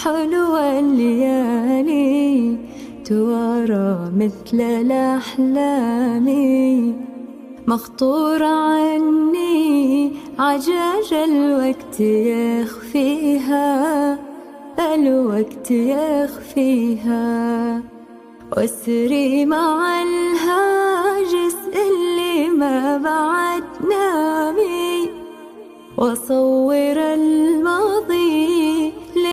حلوة الليالي توارى مثل الأحلام، مخطور عني عجاج الوقت يخفيها، الوقت يخفيها. واسري مع الهاجس اللي ما بعد نامي، وصور الماضي